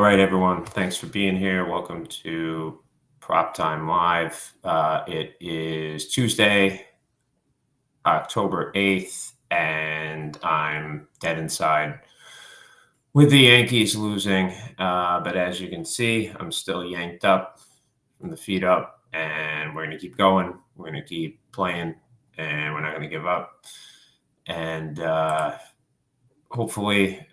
right, everyone. Thanks for being here. Welcome to Prop Time Live. It is Tuesday, October 8th, and I'm dead inside with the Yankees losing. But as you can see, I'm still yanked up from the feet up, and we're going to keep going. We're going to keep playing, and we're not going to give up. And hopefully,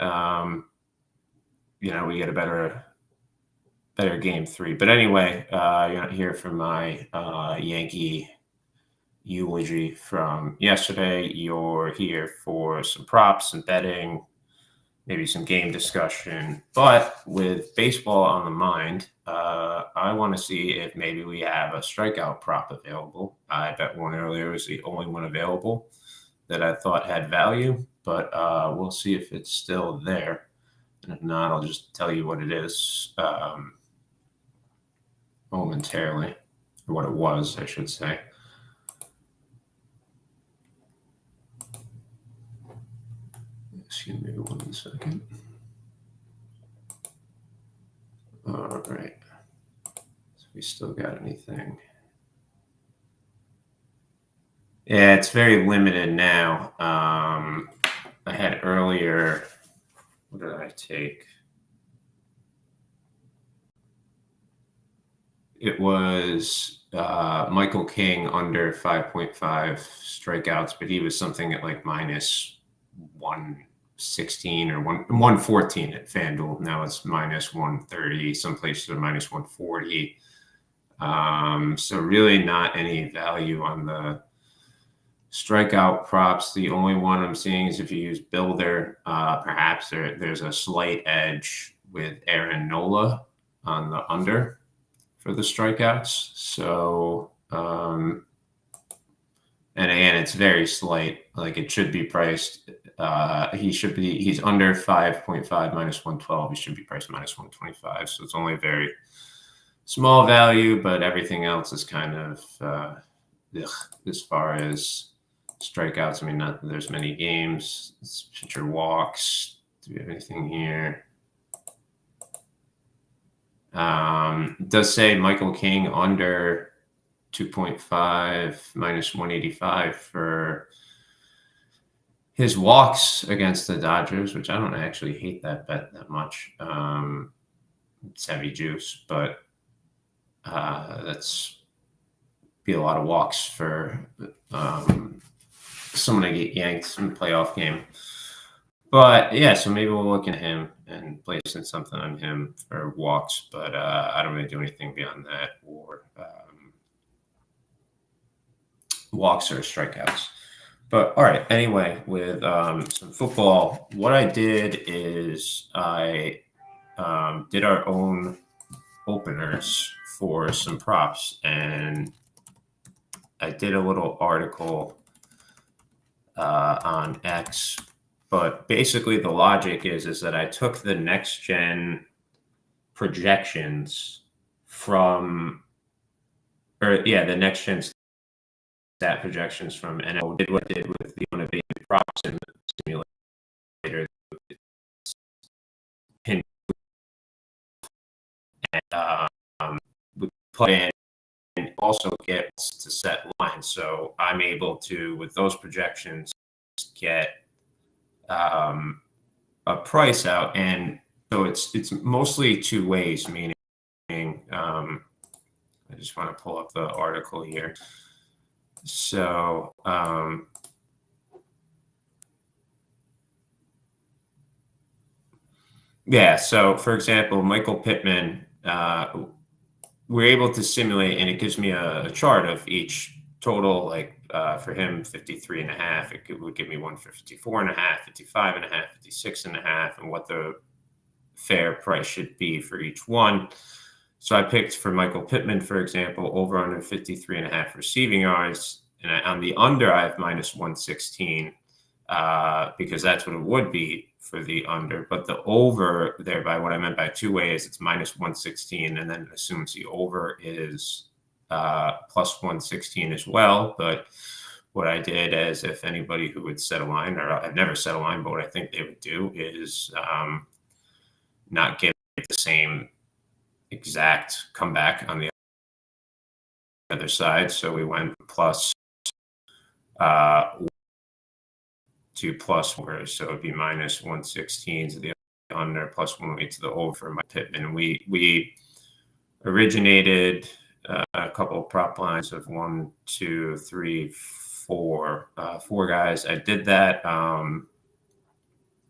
we get a better game 3. But anyway, you're not here for my Yankee eulogy from yesterday. You're here for some props, some betting, maybe some game discussion. But with baseball on the mind, I want to see if maybe we have a strikeout prop available. I bet one earlier was the only one available that I thought had value, but we'll see if it's still there. And if not, I'll just tell you what it is momentarily, or what it was, I should say. Excuse me 1 second. All right. So we still got anything? Yeah, it's very limited now. I had earlier, what did I take? It was Michael King under 5.5 strikeouts, but he was something at like minus 116 or 114 at FanDuel. Now it's minus 130. Some places are minus 140. So really not any value on the strikeout props. The only one I'm seeing is if you use Builder, perhaps there's a slight edge with Aaron Nola on the under for the strikeouts. So, and again, it's very slight. Like it should be priced. He's under 5.5 minus 112. He should be priced minus 125. So it's only a very small value, but everything else is kind of as far as strikeouts. I mean, not that there's many games. It's pitcher walks. Do we have anything here? It does say Michael King under 2.5 minus 185 for his walks against the Dodgers, which I don't actually hate that bet that much. It's heavy juice, but that's be a lot of walks for someone to get yanked in the playoff game. But yeah, so maybe we'll look at him and placing something on him for walks, but I don't really do anything beyond that, or walks or strikeouts. But all right, anyway, with some football, what I did is I did our own openers for some props, and I did a little article on X. But basically the logic is that I took the next gen projections the next gen stat projections from NL, did what I did with the innovative props in the simulator. And we play in and also get to set lines. So I'm able to, with those projections, get a price out, and so it's mostly two ways. Meaning, I just want to pull up the article here. So so for example, Michael Pittman, we're able to simulate, and it gives me a chart of each total, like for him 53.5, it would give me one for 54.5, 55.5, 56.5, and what the fair price should be for each one. So I picked for Michael Pittman, for example, over under 53.5 receiving yards, and on the under I have minus 116 because that's what it would be for the under. But the over there, by what I meant by two ways, it's minus 116, and then it assumes the over is plus 116 as well. But what I did is, if anybody who would set a line, or I've never set a line, but what I think they would do is not give get the same exact comeback on the other side. So we went plus 2 plus 4. So it'd be minus 116 to the under, plus 1 to the over for my Pittman. We originated a couple of prop lines of 1, 2, 3, 4, 4 guys. I did that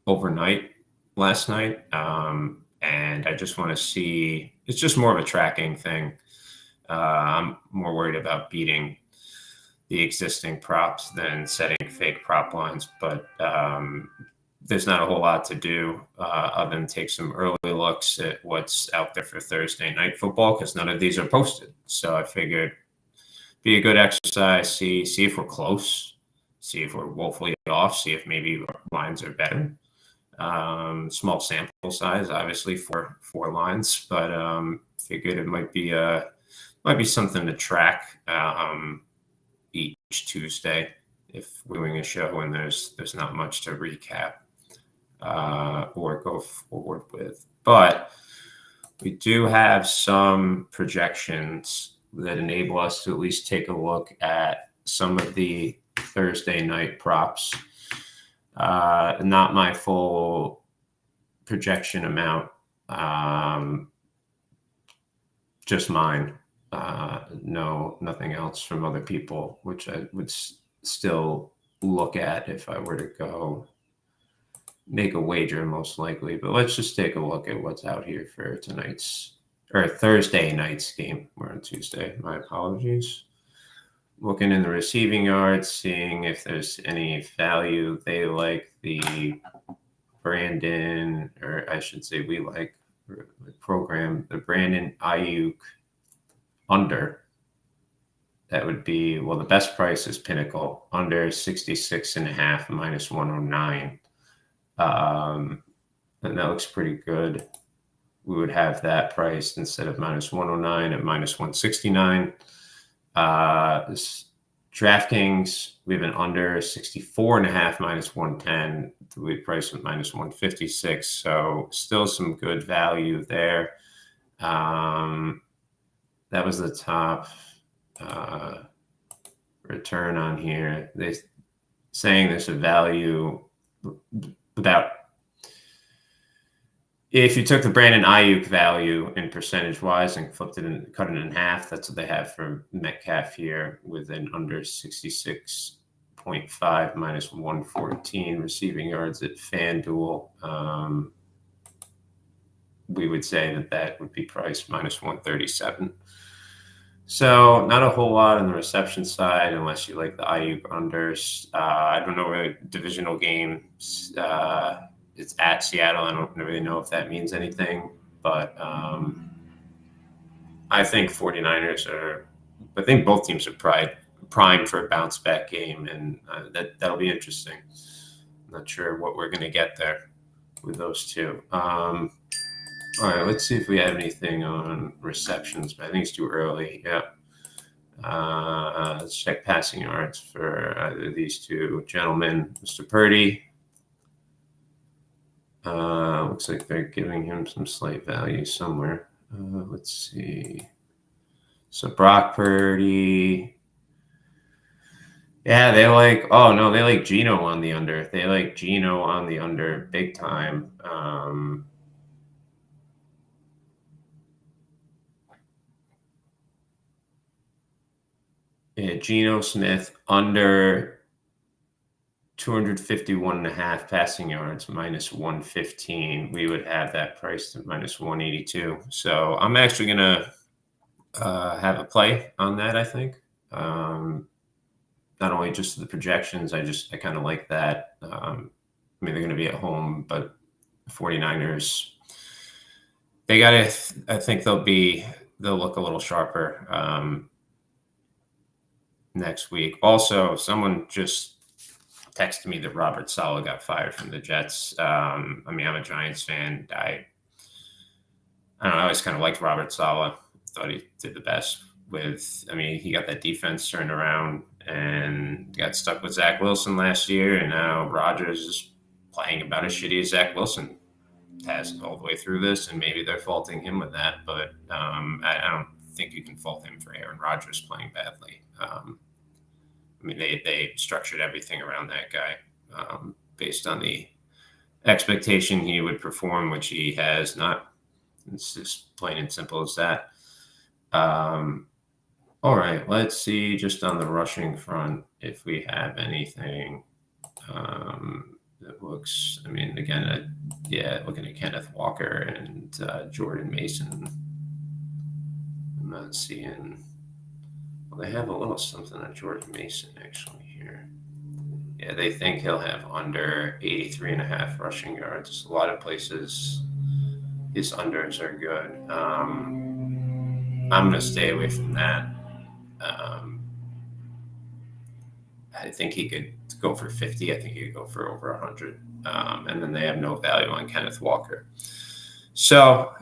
overnight last night, and I just want to see. It's just more of a tracking thing. I'm more worried about beating the existing props than setting fake prop lines, but there's not a whole lot to do other than take some early looks at what's out there for Thursday night football, because none of these are posted. So I figured be a good exercise, see if we're close, see if we're woefully off, see if maybe our lines are better. Small sample size, obviously, for 4 lines, but figured it might be something to track each Tuesday if we're doing a show and there's not much to recap or go forward with. But we do have some projections that enable us to at least take a look at some of the Thursday night props. Not my full projection amount, just mine. No, nothing else from other people, which I would still look at if I were to go make a wager, most likely. But let's just take a look at what's out here for tonight's or Thursday night's game. We're on Tuesday. My apologies. Looking in the receiving yards, seeing if there's any value. They like the Brandon, or I should say we like the program, the Brandon Ayuk under. That would be, well, the best price is Pinnacle, under 66.5, minus 109. And that looks pretty good. We would have that priced instead of minus 109 at minus 169. This DraftKings, we have an under 64.5, minus 110. We price with minus 156. So still some good value there. That was the top return on here. They're saying there's a value about, if you took the Brandon Ayuk value in percentage wise and flipped it and cut it in half, that's what they have for Metcalf here with an under 66.5, minus 114 receiving yards at FanDuel. We would say that would be priced minus 137. So not a whole lot on the reception side, unless you like the Ayuk unders. I don't know where divisional games. It's at Seattle. I don't really know if that means anything, but I think 49ers I think both teams are primed for a bounce back game, and that'll be interesting. I'm not sure what we're going to get there with those two. All right, let's see if we have anything on receptions, but I think it's too early. Yeah. Let's check passing yards for either of these two gentlemen. Mr. Purdy. Looks like they're giving him some slight value somewhere. Let's see. So Brock Purdy. Yeah, they like Geno on the under. They like Geno on the under big time. Yeah, Geno Smith under 251.5 passing yards, minus 115. We would have that priced at minus 182. So I'm actually going to have a play on that, I think. Not only just the projections, I kind of like that. I mean, they're going to be at home, but the 49ers, I think they'll look a little sharper next week. Also, someone just texted me that Robert Saleh got fired from the Jets. I mean, I'm a Giants fan. I don't know. I always kind of liked Robert Saleh. Thought he did the best he got that defense turned around and got stuck with Zach Wilson last year, and now Rodgers is playing about as shitty as Zach Wilson passed all the way through this, and maybe they're faulting him with that. But I don't think you can fault him for Aaron Rodgers playing badly. I mean, they structured everything around that guy based on the expectation he would perform, which he has not. It's just plain and simple as that. All right, let's see just on the rushing front if we have anything that looks, I mean, again, looking at Kenneth Walker and Jordan Mason, I'm not seeing, well, they have a little something on Jordan Mason actually here. Yeah, they think he'll have under 83.5 rushing yards. A lot of places, his unders are good. I'm going to stay away from that. I think he could go for 50. I think he could go for over 100. And then they have no value on Kenneth Walker. So,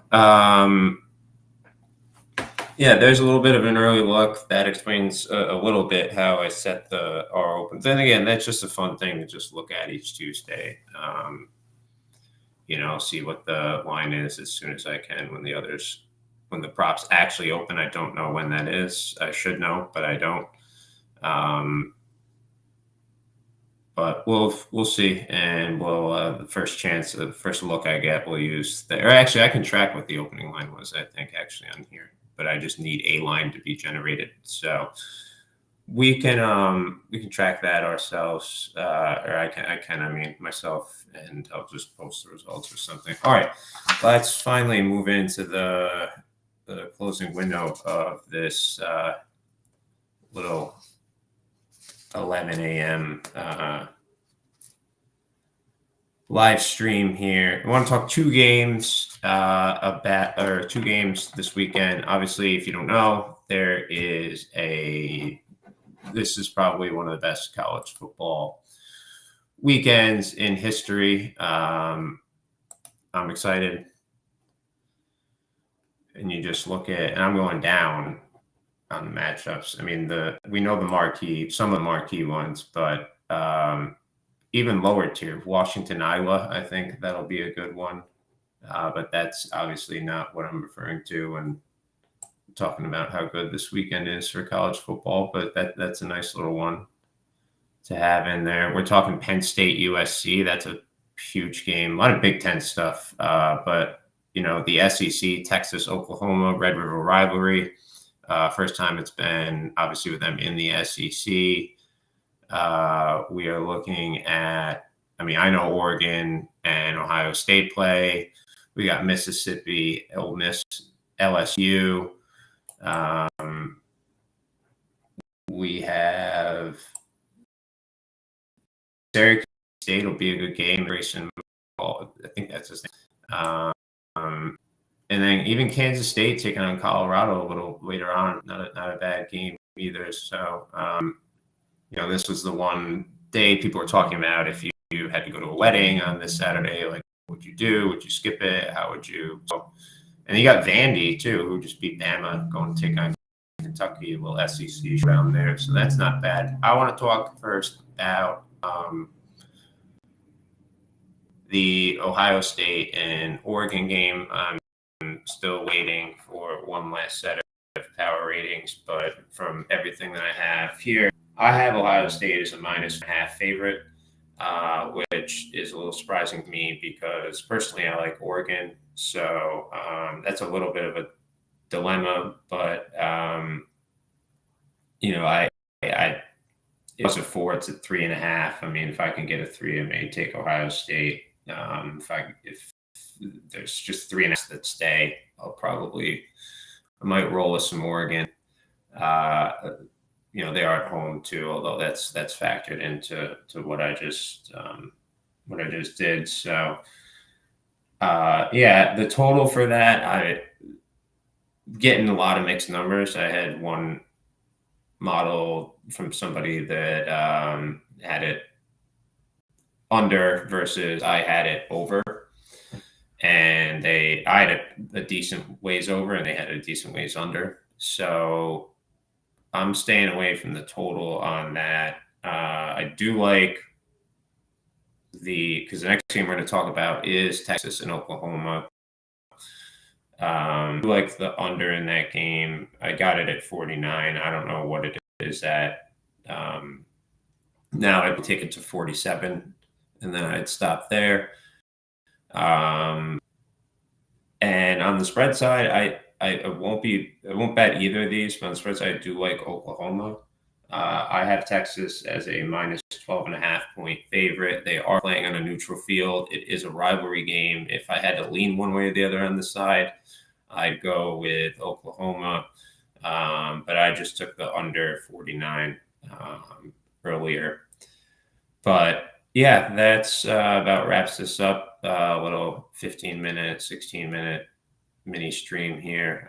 there's a little bit of an early look. That explains a little bit how I set our opens. Then again, that's just a fun thing to just look at each Tuesday. See what the line is as soon as I can when the props actually open. I don't know when that is. I should know, but I don't. But we'll see, and the first look I get, we'll use or actually I can track what the opening line was. I think actually on here, but I just need a line to be generated, so we can track that ourselves, or I mean myself, and I'll just post the results or something. All right, let's finally move into the closing window of this little 11 a.m. Live stream here. I want to talk two games two games this weekend. Obviously, if you don't know, this is probably one of the best college football weekends in history. I'm excited. And you just look at, and I'm going down on the matchups. I mean, we know some of the marquee ones, but even lower tier, Washington, Iowa, I think that'll be a good one. But that's obviously not what I'm referring to when talking about how good this weekend is for college football. But that's a nice little one to have in there. We're talking Penn State, USC. That's a huge game. A lot of Big Ten stuff. But the SEC, Texas, Oklahoma, Red River rivalry. First time it's been obviously with them in the SEC. We are looking at, I know Oregon and Ohio State play. We got Mississippi, Ole Miss, LSU. We have Syracuse State will be a good game. Grayson, I think that's his name. And then even Kansas State taking on Colorado a little later on, not a bad game either. So, this was the one day people were talking about if you had to go to a wedding on this Saturday, like, what would you do? Would you skip it? How would you? So, and you got Vandy, too, who just beat Bama, going to take on Kentucky, a little SEC around there. So that's not bad. I want to talk first about the Ohio State and Oregon game. I'm still waiting for one last set of power ratings, but from everything that I have here, I have Ohio State as a -1.5 favorite, which is a little surprising to me because personally I like Oregon. So that's a little bit of a dilemma, but it's a 4, it's at 3.5. I mean, if I can get a 3, I may take Ohio State. If there's just 3.5 that stay, I might roll with some Oregon. They are at home too, although that's factored into what I just did. So, the total for that, I getting a lot of mixed numbers. I had one model from somebody that had it under versus I had it over. And I had a decent ways over and they had a decent ways under. So I'm staying away from the total on that. I do like because the next game we're going to talk about is Texas and Oklahoma. Like the under in that game, I got it at 49. I don't know what it is at. Now I'd take it to 47, and then I'd stop there. And on the spread side, I won't bet either of these, but on the spread side, I do like Oklahoma. I have Texas as a minus 12.5 point favorite. They are playing on a neutral field. It is a rivalry game. If I had to lean one way or the other on the side, I'd go with Oklahoma. But I just took the under 49 earlier. But yeah, that's about wraps this up. A little 15-minute, 16-minute mini stream here.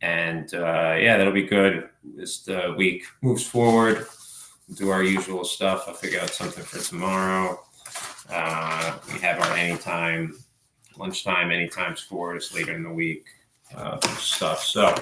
Yeah, that'll be good as the week moves forward. We'll do our usual stuff. I'll figure out something for tomorrow. We have our anytime, lunchtime, anytime scores later in the week stuff. So